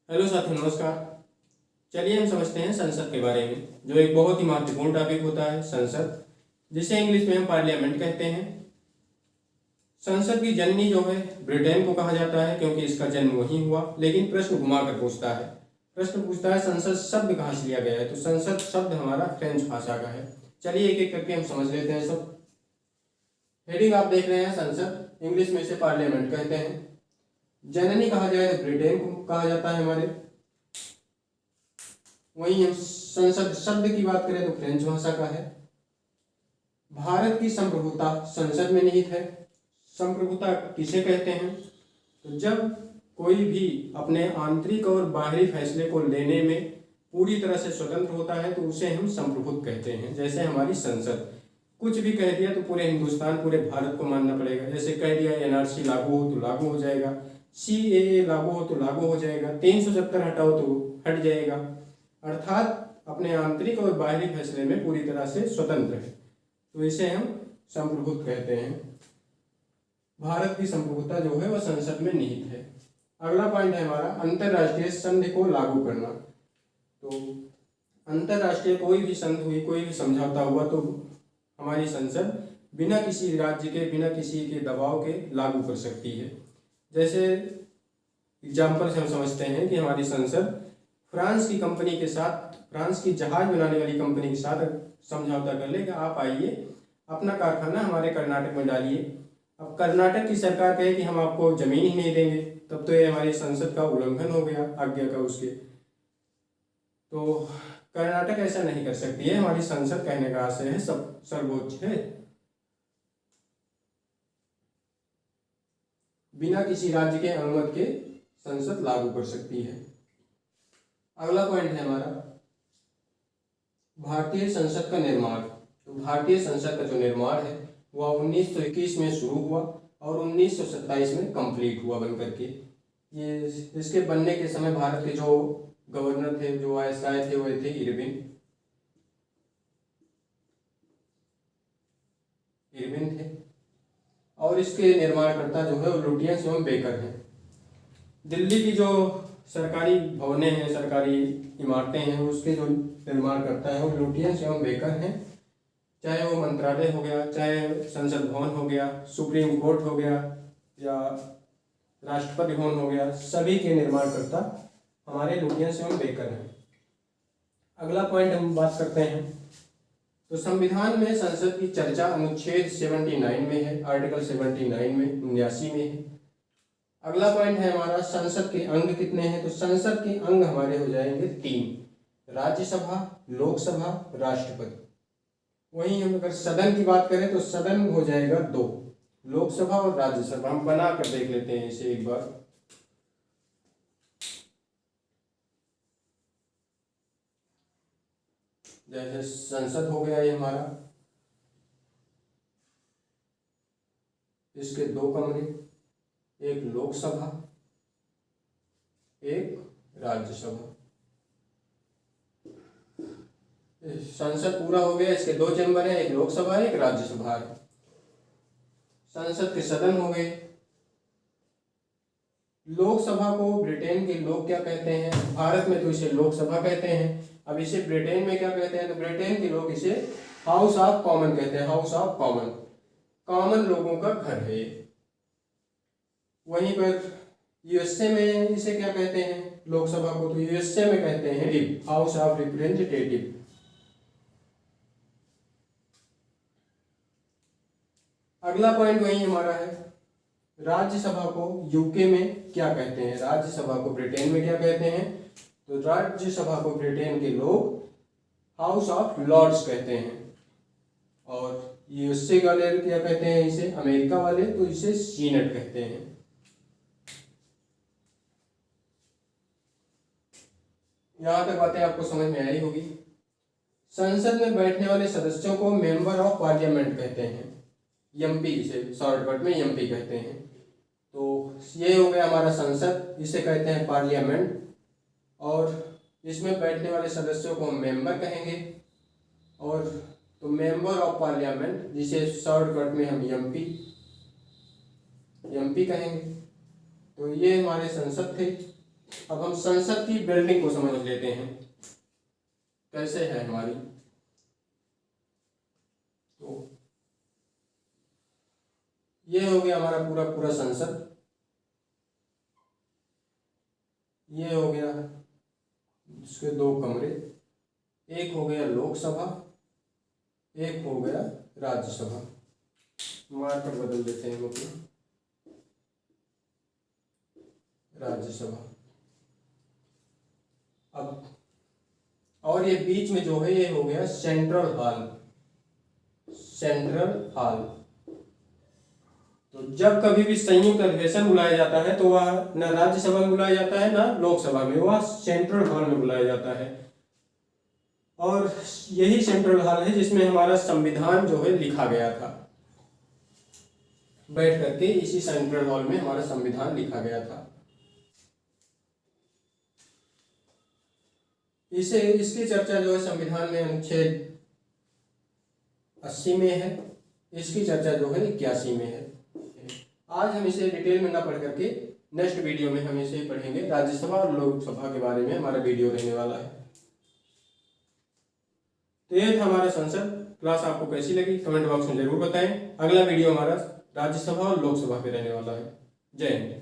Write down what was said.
Hello साथियों, नमस्कार। चलिए हम समझते हैं संसद के बारे में, जो एक बहुत ही महत्वपूर्ण टॉपिक होता है संसद, जिसे इंग्लिश में हम पार्लियामेंट कहते हैं। संसद की जननी जो है ब्रिटेन को कहा जाता है, क्योंकि इसका जन्म वहीं हुआ। लेकिन प्रश्न घुमा कर पूछता है संसद शब्द कहाँ से लिया गया है। तो संसद शब्द हमारा फ्रेंच भाषा का है। चलिए एक एक करके हम समझ लेते हैं सब। हेडिंग आप देख रहे हैं, संसद, इंग्लिश में इसे पार्लियामेंट कहते हैं। जननी कहा जाए तो ब्रिटेन को कहा जाता है हमारे। वहीं हम संसद शब्द की बात करें तो फ्रेंच भाषा का है। भारत की संप्रभुता संसद में निहित है। संप्रभुता किसे कहते हैं? तो जब कोई भी अपने आंतरिक और बाहरी फैसले को लेने में पूरी तरह से स्वतंत्र होता है तो उसे हम संप्रभुत्व कहते हैं। जैसे हमारी संसद कुछ भी कह दिया तो पूरे हिंदुस्तान, पूरे भारत को मानना पड़ेगा। जैसे कह दिया एनआरसी लागू हो तो लागू हो जाएगा, सीएए लागू हो तो लागू हो जाएगा, 370 हटाओ तो हट जाएगा। अर्थात अपने आंतरिक और बाहरी फैसले में पूरी तरह से स्वतंत्र है, तो इसे हम संप्रभुत्व कहते हैं। भारत की संप्रभुता जो है वह संसद में निहित है। अगला पॉइंट है हमारा अंतरराष्ट्रीय संधि को लागू करना। तो अंतरराष्ट्रीय कोई भी संधि हुई, कोई भी समझौता हुआ तो हमारी संसद बिना किसी राज्य के, बिना किसी के दबाव के लागू कर सकती है। जैसे एग्जाम्पल से हम समझते हैं कि हमारी संसद फ्रांस की कंपनी के साथ, फ्रांस की जहाज बनाने वाली कंपनी के साथ समझौता कर ले कि आप आइए अपना कारखाना हमारे कर्नाटक में डालिए। अब कर्नाटक की सरकार कहे कि हम आपको जमीन ही नहीं देंगे, तब तो ये हमारी संसद का उल्लंघन हो गया आज्ञा का उसके। तो कर्नाटक ऐसा नहीं कर सकती है। हमारी संसद कहने का आशय है सब सर्वोच्च है, बिना किसी राज्य के अनुमति के संसद लागू कर सकती है। अगला पॉइंट है हमारा भारतीय संसद का निर्माण। तो भारतीय संसद का जो निर्माण है वह 1921 में शुरू हुआ और 1927 में कंप्लीट हुआ बन करके। ये इसके बनने के समय भारत के जो गवर्नर थे, जो वायसराय थे, वह थे इरविन थे। और इसके निर्माणकर्ता जो है वो लुटियंस एवं बेकर हैं। दिल्ली की जो सरकारी भवनें हैं, सरकारी इमारतें हैं, उसके जो निर्माण करता है वो लुटियंस एवं बेकर हैं। चाहे वो मंत्रालय हो गया, चाहे संसद भवन हो गया, सुप्रीम कोर्ट हो गया या राष्ट्रपति भवन हो गया, सभी के निर्माणकर्ता हमारे लुटियंस एवं बेकर हैं। अगला पॉइंट हम बात करते हैं। तो संविधान में संसद की चर्चा अनुच्छेद 79 में है, आर्टिकल 79 में, 79 में है। अगला पॉइंट है हमारा संसद के अंग कितने हैं। तो संसद के अंग हमारे हो जाएंगे 3, राज्यसभा, लोकसभा, राष्ट्रपति। वहीं हम अगर सदन की बात करें तो सदन हो जाएगा 2, लोकसभा और राज्यसभा। हम बना कर देख लेते हैं इसे एक बार। जैसे संसद हो गया ये हमारा, इसके 2 कमरे, एक लोकसभा, एक राज्यसभा। संसद पूरा हो गया, इसके 2 चैम्बर है, एक लोकसभा है, एक राज्यसभा है। संसद के सदन हो गए। लोकसभा को ब्रिटेन के लोग क्या कहते हैं? भारत में तो इसे लोकसभा कहते हैं। अब इसे ब्रिटेन में क्या कहते हैं? तो ब्रिटेन के लोग इसे हाउस ऑफ कॉमन कहते हैं। हाउस ऑफ कॉमन, कॉमन लोगों का घर है। वहीं पर यूएसए में इसे क्या कहते हैं लोकसभा को? तो यूएसए में कहते हैं हाउस ऑफ रिप्रेजेंटेटिव। अगला पॉइंट वही हमारा है, राज्यसभा को यूके में क्या कहते हैं? राज्यसभा को ब्रिटेन में क्या कहते हैं? तो राज्यसभा को ब्रिटेन के लोग हाउस ऑफ लॉर्ड्स कहते हैं। और यूएसए वाले क्या कहते हैं इसे? अमेरिका वाले तो इसे सीनेट कहते हैं। यहां तक बातें आपको समझ में आई होगी। संसद में बैठने वाले सदस्यों को मेंबर ऑफ पार्लियामेंट कहते हैं, एमपी, इसे शॉर्टकट में एमपी कहते हैं। तो ये हो गया हमारा संसद, इसे कहते हैं पार्लियामेंट। और इसमें बैठने वाले सदस्यों को हम मेंबर कहेंगे। और तो मेंबर ऑफ पार्लियामेंट, जिसे शॉर्टकट में हम एमपी कहेंगे। तो ये हमारे संसद थे। अब हम संसद की बिल्डिंग को समझ लेते हैं कैसे है हमारी। तो ये हो गया हमारा पूरा पूरा संसद, ये हो गया इसके दो कमरे, एक हो गया लोकसभा, एक हो गया राज्यसभा। मार्कर बदल देते हैं मतलब राज्यसभा। अब और ये बीच में जो है ये हो गया सेंट्रल हॉल, सेंट्रल हॉल। तो जब कभी भी संयुक्त अधिवेशन बुलाया जाता है तो वह न राज्यसभा में बुलाया जाता है न लोकसभा में, वह सेंट्रल हॉल में बुलाया जाता है। और यही सेंट्रल हॉल है जिसमें हमारा संविधान जो है लिखा गया था। बैठ करके इसी सेंट्रल हॉल में हमारा संविधान लिखा गया था। इसकी चर्चा जो है संविधान में अनुच्छेद 80 में है, इसकी चर्चा जो है 81 में है। आज हम इसे डिटेल में ना पढ़ करके नेक्स्ट वीडियो में हम इसे पढ़ेंगे। राज्यसभा और लोकसभा के बारे में हमारा वीडियो रहने वाला है। तो ये था हमारा संसद। क्लास आपको कैसी लगी कमेंट बॉक्स में जरूर बताएं। अगला वीडियो हमारा राज्यसभा और लोकसभा पे रहने वाला है। जय हिंद।